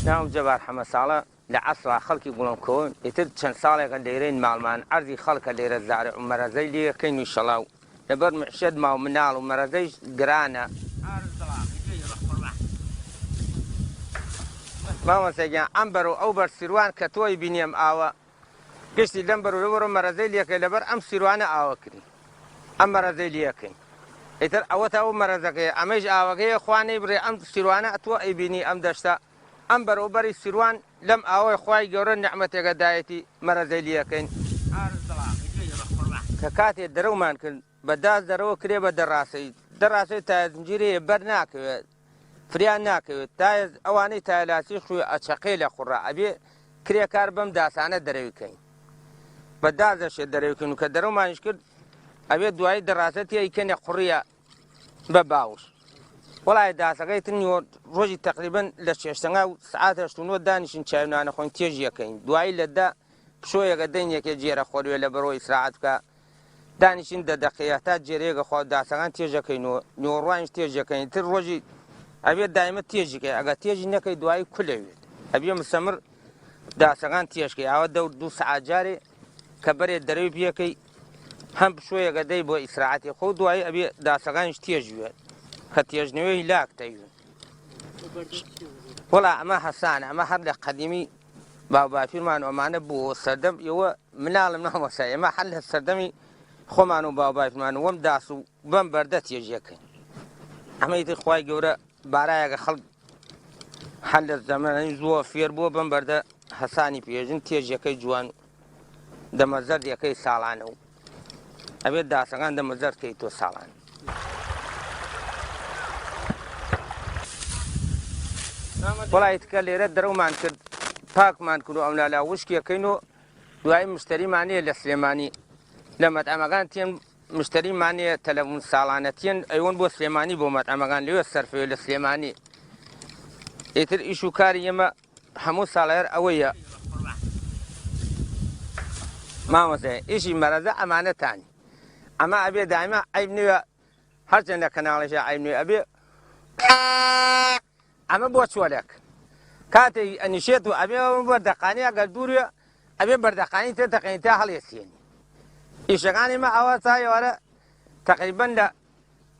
نعم جبار حمد صالة لعصر خلق يقولون كون يترجن صالة الليرين معلمان عرضي خلق الليرة الزارع ومرزي لي كين إن شاء الله لبر معشد ما ومنال ومرزي قرانا ما مسجى أمبرو أوبر سروان كتوي بنيم آوا قشتي دمبرو لبر مرزي لي كي لبر أم سروان آوا كري أم مرزي لي كي يتر أوتا أو مرزك أميج آوا كي إخواني بري أم سروان أتوي بني أم دشتا أمبر وبري سروان لم أوي خواي جورن نعمة قدايتي مرزي لي كين ككاتي درومان كن بداز درو كريبة دراسي تايز مجيري برناك فرياناك تايز أواني تايلاسي خوي أشقيل قراء أبي كريا كاربم داسانة دروكين بداز الشيء دروكين وكدرومان يشكل أبي دواي دراستي يكن قرية بباوش والله داسقيت إني روجي تقريبا لشيشتنا ساعات أشتونو دانيش نشاينا أنا خوين تيجي كين دواي لدا شوية قدين يكي جيرا خوري ولا برو إسراعتك دانيشين دا دقيقات جيريغا خو داسقان تيجي كين نوروانش تيجي كين تروجي أبي دائما تيجي كي أجا تيجي نكي دواي كله أبي مستمر داسقان تيجي كي أو دو ساعات جاري كبري الدريب يكي هم شوية قدي بو إسراعتي خو دواي أبي داسقانش تيجي كتيجنوي لاك تيجون ولا ما حسان ما حد قديمي بابا فيرمان وما نبو السردم يو منال منهم وساي ما حل السردمي خمانو بابا فيرمان وم داسو بم بردت يجيك عميت اخواي جورا بارايا خلق حل الزمان يزوا فير بو بم برد حساني بيجن تيجيك جوان دم زرد يكي سالانو ابي داسغان دم زرد كي تو سالان ولا يتكلم رد رومان كد باك مان كلو أملا لا وشكي كينو دواي مشتري معني لسليماني لما تأمغان تين مشتري معني تلفون سالانتين أيون بو سليماني بو متأمغان ليو الصرف لسليماني يتر إيشو كاري يما حمو سالير أويا ما مسي إيشي مرزا أمانة تاني أما أبي دائما عيبني هرجنا كنالشا عيبني أبي أما بوشولك كاتي أنشيتو أبي بردقاني أقل دوريا أبي بردقاني تتقين تاهل يسيني إيشغاني ما أواتاي ولا تقريبا لا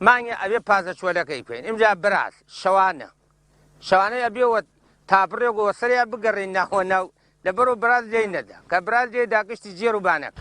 ماني أبي بازا شولك يبين إمجا براس شوانا أبي وتابريو وسريع بقرينا وناو لبرو براس جاي ندا كبراس جاي داكش تجيرو بانك